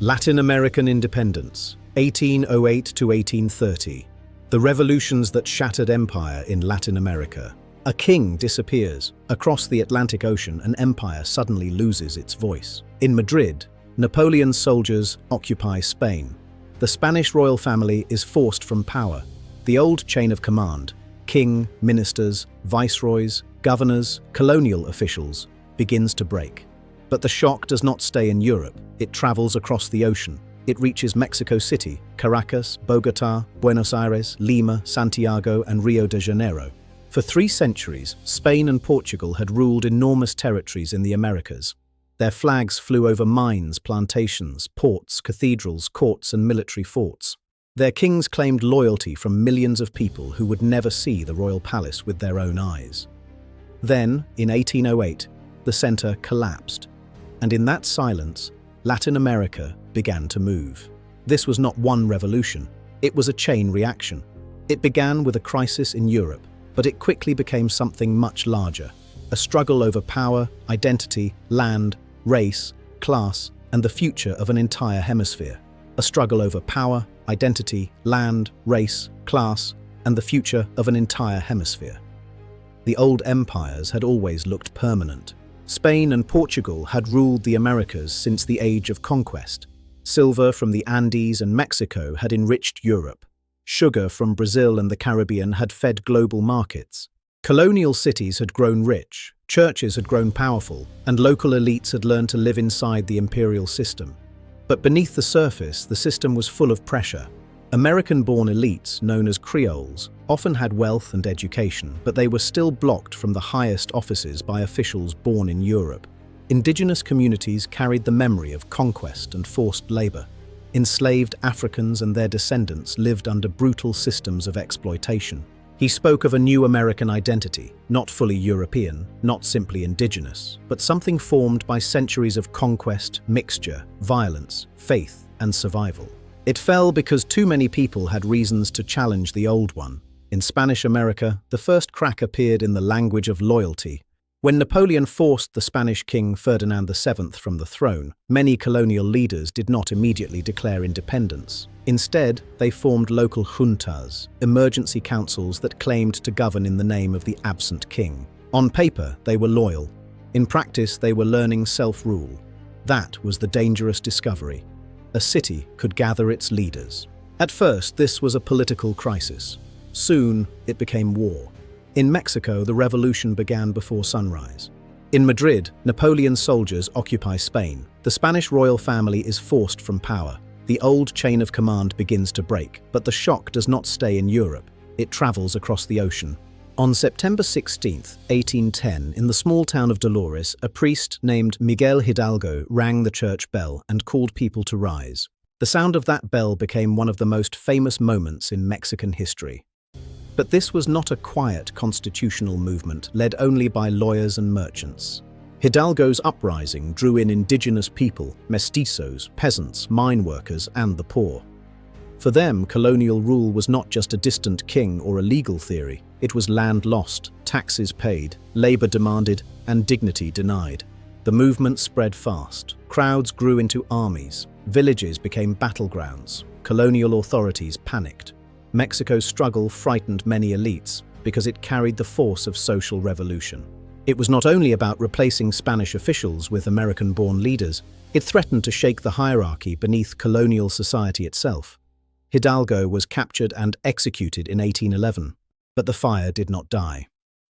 Latin American independence, 1808 to 1830. The revolutions that shattered empire in Latin America. A king disappears. Across the Atlantic Ocean, an empire suddenly loses its voice. In Madrid, Napoleon's soldiers occupy Spain. The Spanish royal family is forced from power. The old chain of command, king, ministers, viceroys, governors, colonial officials, begins to break. But the shock does not stay in Europe. It travels across the ocean. It reaches Mexico City, Caracas, Bogotá, Buenos Aires, Lima, Santiago, and Rio de Janeiro. For 3 centuries, Spain and Portugal had ruled enormous territories in the Americas. Their flags flew over mines, plantations, ports, cathedrals, courts, and military forts. Their kings claimed loyalty from millions of people who would never see the royal palace with their own eyes. Then, in 1808, the center collapsed. And in that silence, Latin America began to move. This was not one revolution, it was a chain reaction. It began with a crisis in Europe, but it quickly became something much larger. A struggle over power, identity, land, race, class, and the future of an entire hemisphere. A struggle over power, identity, land, race, class, and the future of an entire hemisphere. The old empires had always looked permanent. Spain and Portugal had ruled the Americas since the age of conquest. Silver from the Andes and Mexico had enriched Europe. Sugar from Brazil and the Caribbean had fed global markets. Colonial cities had grown rich, churches had grown powerful, and local elites had learned to live inside the imperial system. But beneath the surface, the system was full of pressure. American-born elites, known as Creoles, often had wealth and education, but they were still blocked from the highest offices by officials born in Europe. Indigenous communities carried the memory of conquest and forced labor. Enslaved Africans and their descendants lived under brutal systems of exploitation. He spoke of a new American identity, not fully European, not simply indigenous, but something formed by centuries of conquest, mixture, violence, faith, and survival. It fell because too many people had reasons to challenge the old one. In Spanish America, the first crack appeared in the language of loyalty. When Napoleon forced the Spanish king Ferdinand VII from the throne, many colonial leaders did not immediately declare independence. Instead, they formed local juntas, emergency councils that claimed to govern in the name of the absent king. On paper, they were loyal. In practice, they were learning self-rule. That was the dangerous discovery. A city could gather its leaders. At first, this was a political crisis. Soon, it became war. In Mexico, the revolution began before sunrise. In Madrid, Napoleon's soldiers occupy Spain. The Spanish royal family is forced from power. The old chain of command begins to break, but the shock does not stay in Europe. It travels across the ocean. On September 16, 1810, in the small town of Dolores, a priest named Miguel Hidalgo rang the church bell and called people to rise. The sound of that bell became one of the most famous moments in Mexican history. But this was not a quiet constitutional movement led only by lawyers and merchants. Hidalgo's uprising drew in indigenous people, mestizos, peasants, mine workers, and the poor. For them, colonial rule was not just a distant king or a legal theory. It was land lost, taxes paid, labor demanded, and dignity denied. The movement spread fast. Crowds grew into armies. Villages became battlegrounds. Colonial authorities panicked. Mexico's struggle frightened many elites because it carried the force of social revolution. It was not only about replacing Spanish officials with American-born leaders, it threatened to shake the hierarchy beneath colonial society itself. Hidalgo was captured and executed in 1811, but the fire did not die.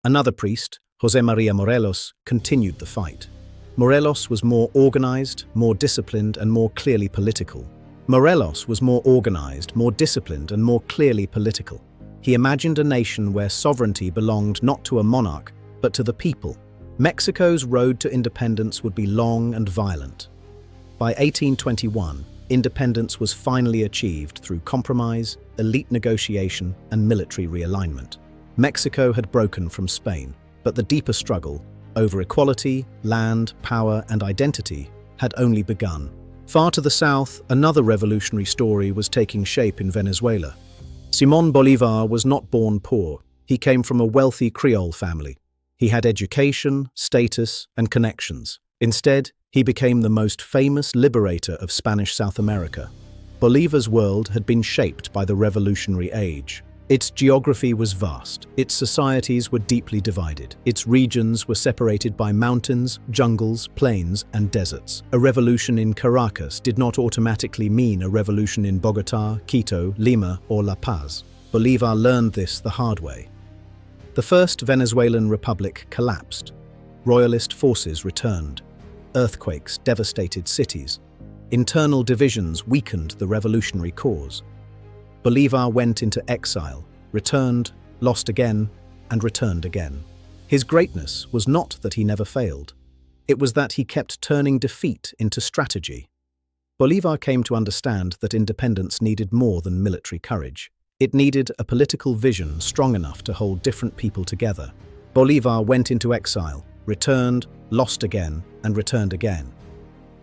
Another priest, José María Morelos, continued the fight. Morelos was more organized, more disciplined, and more clearly political. He imagined a nation where sovereignty belonged not to a monarch, but to the people. Mexico's road to independence would be long and violent. By 1821, independence was finally achieved through compromise, elite negotiation, and military realignment. Mexico had broken from Spain, but the deeper struggle over equality, land, power, and identity had only begun. Far to the south, another revolutionary story was taking shape in Venezuela. Simón Bolívar was not born poor. He came from a wealthy Creole family. He had education, status, and connections. Instead, He became the most famous liberator of Spanish South America. Bolivar's world had been shaped by the revolutionary age. Its geography was vast, its societies were deeply divided, its regions were separated by mountains, jungles, plains, and deserts. A revolution in Caracas did not automatically mean a revolution in Bogotá, Quito, Lima, or La Paz. Bolivar learned this the hard way. The First Venezuelan Republic collapsed. Royalist forces returned. Earthquakes devastated cities. Internal divisions weakened the revolutionary cause. Bolivar went into exile, returned, lost again, and returned again. His greatness was not that he never failed. It was that he kept turning defeat into strategy. Bolivar came to understand that independence needed more than military courage. It needed a political vision strong enough to hold different people together. Bolivar went into exile, returned, lost again, and returned again.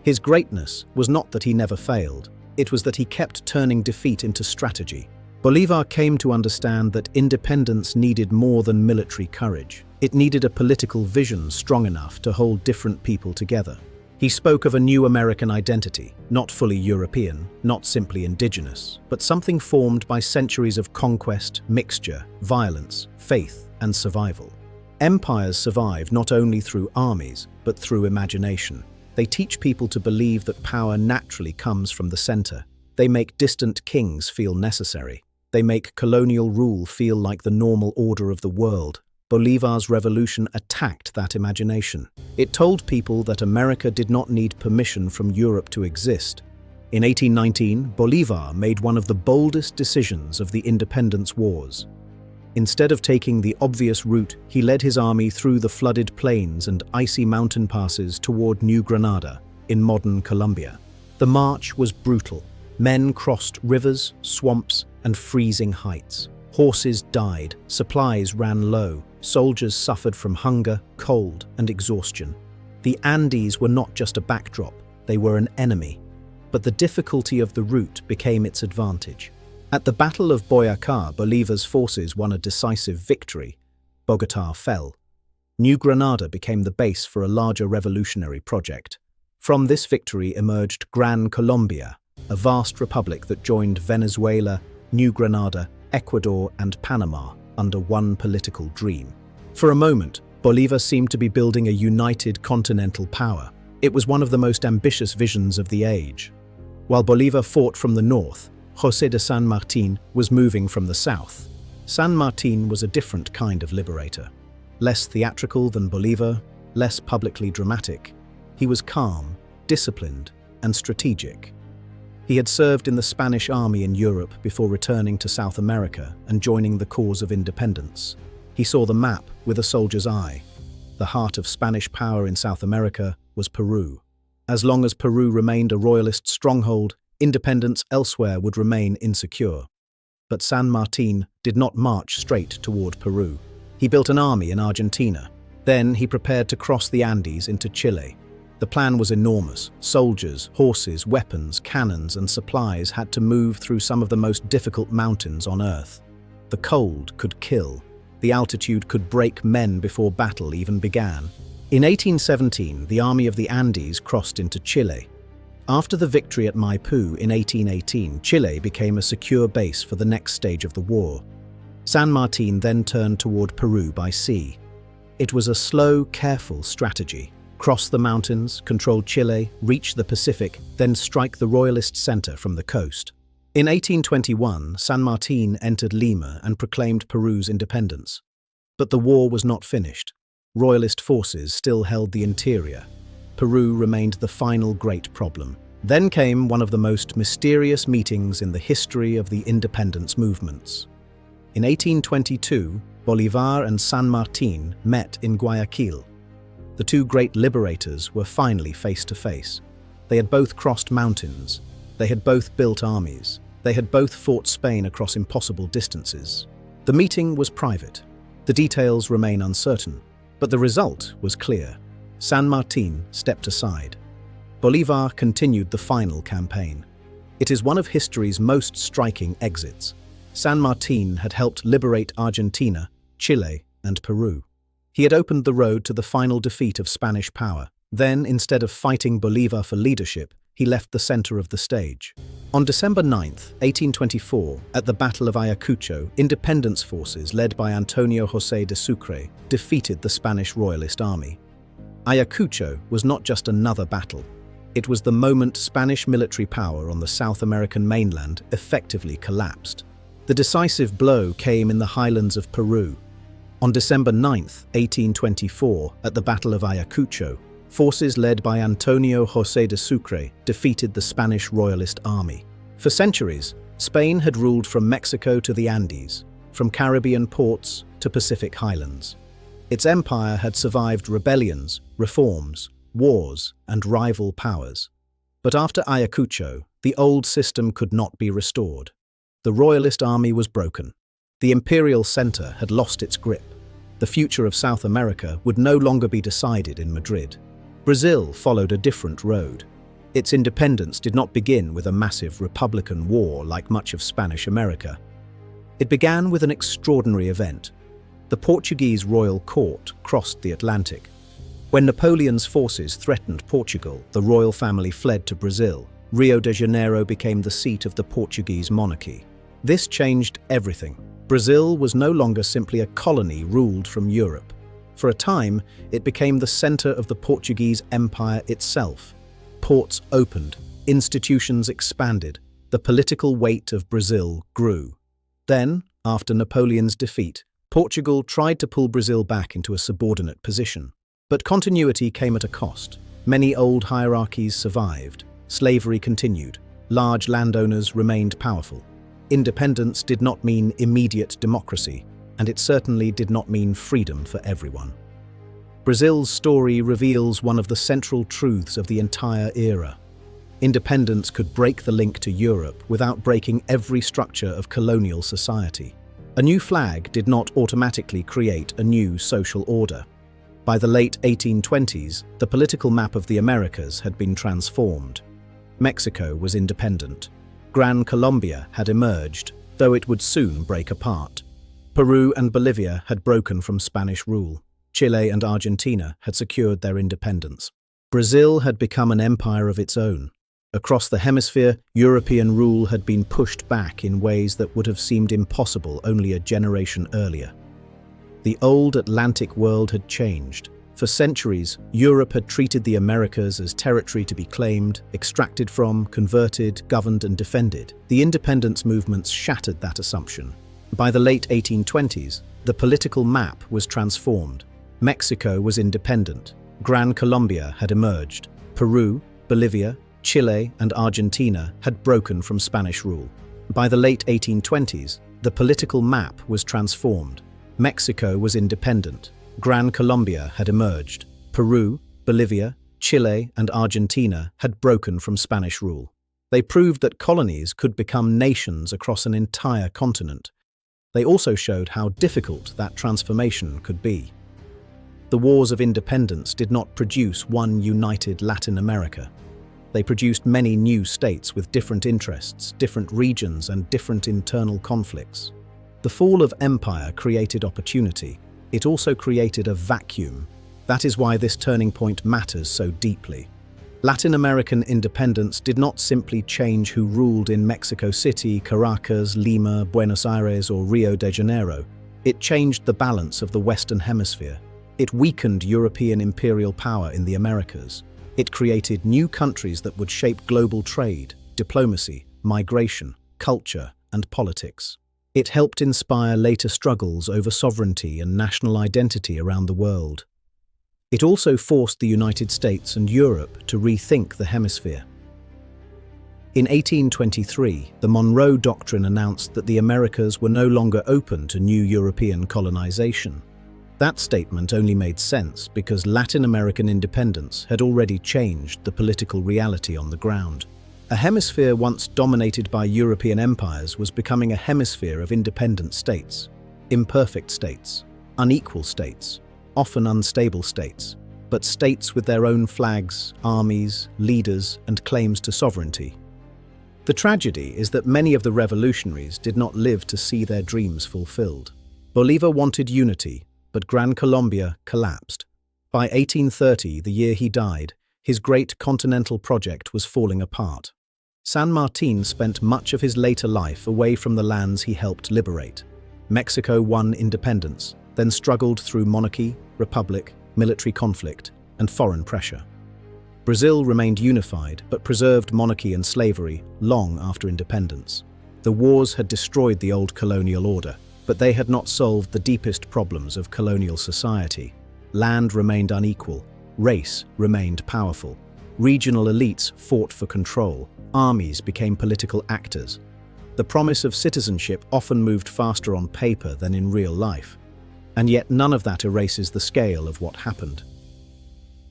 His greatness was not that he never failed. It was that he kept turning defeat into strategy. Bolivar came to understand that independence needed more than military courage. It needed a political vision strong enough to hold different people together. He spoke of a new American identity, not fully European, not simply indigenous, but something formed by centuries of conquest, mixture, violence, faith, and survival. Empires survive not only through armies, but through imagination. They teach people to believe that power naturally comes from the center. They make distant kings feel necessary. They make colonial rule feel like the normal order of the world. Bolivar's revolution attacked that imagination. It told people that America did not need permission from Europe to exist. In 1819, Bolivar made one of the boldest decisions of the independence wars. Instead of taking the obvious route, he led his army through the flooded plains and icy mountain passes toward New Granada, in modern Colombia. The march was brutal. Men crossed rivers, swamps, and freezing heights. Horses died, supplies ran low, soldiers suffered from hunger, cold, and exhaustion. The Andes were not just a backdrop, they were an enemy. But the difficulty of the route became its advantage. At the Battle of Boyacá, Bolivar's forces won a decisive victory. Bogotá fell. New Granada became the base for a larger revolutionary project. From this victory emerged Gran Colombia, a vast republic that joined Venezuela, New Granada, Ecuador, and Panama under one political dream. For a moment, Bolivar seemed to be building a united continental power. It was one of the most ambitious visions of the age. While Bolivar fought from the north, José de San Martín was moving from the south. San Martín was a different kind of liberator. Less theatrical than Bolivar, less publicly dramatic. He was calm, disciplined, and strategic. He had served in the Spanish army in Europe before returning to South America and joining the cause of independence. He saw the map with a soldier's eye. The heart of Spanish power in South America was Peru. As long as Peru remained a royalist stronghold, independence elsewhere would remain insecure. But San Martín did not march straight toward Peru. He built an army in Argentina. Then he prepared to cross the Andes into Chile. The plan was enormous. Soldiers, horses, weapons, cannons, and supplies had to move through some of the most difficult mountains on Earth. The cold could kill. The altitude could break men before battle even began. In 1817, the Army of the Andes crossed into Chile. After the victory at Maipú in 1818, Chile became a secure base for the next stage of the war. San Martín then turned toward Peru by sea. It was a slow, careful strategy. Cross the mountains, control Chile, reach the Pacific, then strike the royalist center from the coast. In 1821, San Martín entered Lima and proclaimed Peru's independence. But the war was not finished. Royalist forces still held the interior. Peru remained the final great problem. Then came one of the most mysterious meetings in the history of the independence movements. In 1822, Bolivar and San Martín met in Guayaquil. The two great liberators were finally face to face. They had both crossed mountains. They had both built armies. They had both fought Spain across impossible distances. The meeting was private. The details remain uncertain, but the result was clear. San Martín stepped aside. Bolivar continued the final campaign. It is one of history's most striking exits. San Martín had helped liberate Argentina, Chile, and Peru. He had opened the road to the final defeat of Spanish power. Then, instead of fighting Bolivar for leadership, he left the center of the stage. On December 9, 1824, at the Battle of Ayacucho, independence forces led by Antonio José de Sucre defeated the Spanish Royalist army. Ayacucho was not just another battle. It was the moment Spanish military power on the South American mainland effectively collapsed. The decisive blow came in the highlands of Peru. On December 9, 1824, at the Battle of Ayacucho, forces led by Antonio José de Sucre defeated the Spanish Royalist army. For centuries, Spain had ruled from Mexico to the Andes, from Caribbean ports to Pacific highlands. Its empire had survived rebellions, reforms, wars, and rival powers. But after Ayacucho, the old system could not be restored. The Royalist army was broken. The imperial center had lost its grip. The future of South America would no longer be decided in Madrid. Brazil followed a different road. Its independence did not begin with a massive republican war like much of Spanish America. It began with an extraordinary event. The Portuguese royal court crossed the Atlantic. When Napoleon's forces threatened Portugal, the royal family fled to Brazil. Rio de Janeiro became the seat of the Portuguese monarchy. This changed everything. Brazil was no longer simply a colony ruled from Europe. For a time, it became the center of the Portuguese Empire itself. Ports opened, institutions expanded, the political weight of Brazil grew. Then, after Napoleon's defeat, Portugal tried to pull Brazil back into a subordinate position. But continuity came at a cost. Many old hierarchies survived. Slavery continued. Large landowners remained powerful. Independence did not mean immediate democracy, and it certainly did not mean freedom for everyone. Brazil's story reveals one of the central truths of the entire era. Independence could break the link to Europe without breaking every structure of colonial society. A new flag did not automatically create a new social order. By the late 1820s, the political map of the Americas had been transformed. Mexico was independent. Gran Colombia had emerged, though it would soon break apart. Peru and Bolivia had broken from Spanish rule. Chile and Argentina had secured their independence. Brazil had become an empire of its own. Across the hemisphere, European rule had been pushed back in ways that would have seemed impossible only a generation earlier. The old Atlantic world had changed. For centuries, Europe had treated the Americas as territory to be claimed, extracted from, converted, governed, and defended. The independence movements shattered that assumption. By the late 1820s, the political map was transformed. Mexico was independent. Gran Colombia had emerged. Peru, Bolivia, Chile, and Argentina had broken from Spanish rule. By the late 1820s, the political map was transformed. Mexico was independent. Gran Colombia had emerged. Peru, Bolivia, Chile, and Argentina had broken from Spanish rule. They proved that colonies could become nations across an entire continent. They also showed how difficult that transformation could be. The wars of independence did not produce one united Latin America. They produced many new states with different interests, different regions, and different internal conflicts. The fall of empire created opportunity. It also created a vacuum. That is why this turning point matters so deeply. Latin American independence did not simply change who ruled in Mexico City, Caracas, Lima, Buenos Aires, or Rio de Janeiro. It changed the balance of the Western Hemisphere. It weakened European imperial power in the Americas. It created new countries that would shape global trade, diplomacy, migration, culture, and politics. It helped inspire later struggles over sovereignty and national identity around the world. It also forced the United States and Europe to rethink the hemisphere. In 1823, the Monroe Doctrine announced that the Americas were no longer open to new European colonization. That statement only made sense because Latin American independence had already changed the political reality on the ground. A hemisphere once dominated by European empires was becoming a hemisphere of independent states, imperfect states, unequal states, often unstable states, but states with their own flags, armies, leaders, and claims to sovereignty. The tragedy is that many of the revolutionaries did not live to see their dreams fulfilled. Bolivar wanted unity, but Gran Colombia collapsed. By 1830, the year he died, his great continental project was falling apart. San Martín spent much of his later life away from the lands he helped liberate. Mexico won independence, then struggled through monarchy, republic, military conflict, and foreign pressure. Brazil remained unified but preserved monarchy and slavery long after independence. The wars had destroyed the old colonial order, but they had not solved the deepest problems of colonial society. Land remained unequal, race remained powerful, regional elites fought for control, armies became political actors. The promise of citizenship often moved faster on paper than in real life, and yet none of that erases the scale of what happened.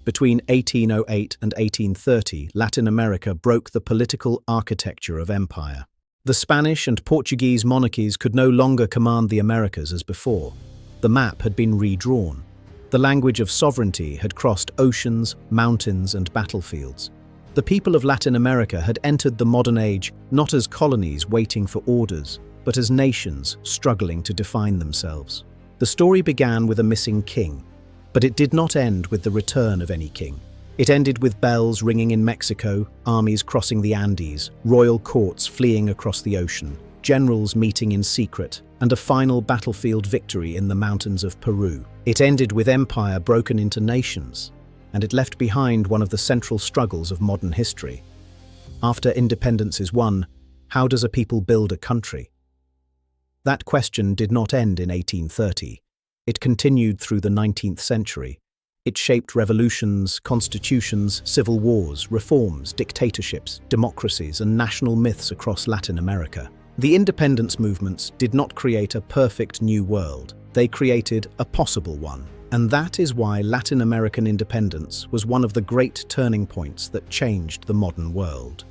Between 1808 and 1830, Latin America broke the political architecture of empire. The Spanish and Portuguese monarchies could no longer command the Americas as before. The map had been redrawn. The language of sovereignty had crossed oceans, mountains, and battlefields. The people of Latin America had entered the modern age not as colonies waiting for orders, but as nations struggling to define themselves. The story began with a missing king, but it did not end with the return of any king. It ended with bells ringing in Mexico, armies crossing the Andes, royal courts fleeing across the ocean, generals meeting in secret, and a final battlefield victory in the mountains of Peru. It ended with empire broken into nations, and it left behind one of the central struggles of modern history. After independence is won, how does a people build a country? That question did not end in 1830. It continued through the 19th century. It shaped revolutions, constitutions, civil wars, reforms, dictatorships, democracies, and national myths across Latin America. The independence movements did not create a perfect new world. They created a possible one. And that is why Latin American independence was one of the great turning points that changed the modern world.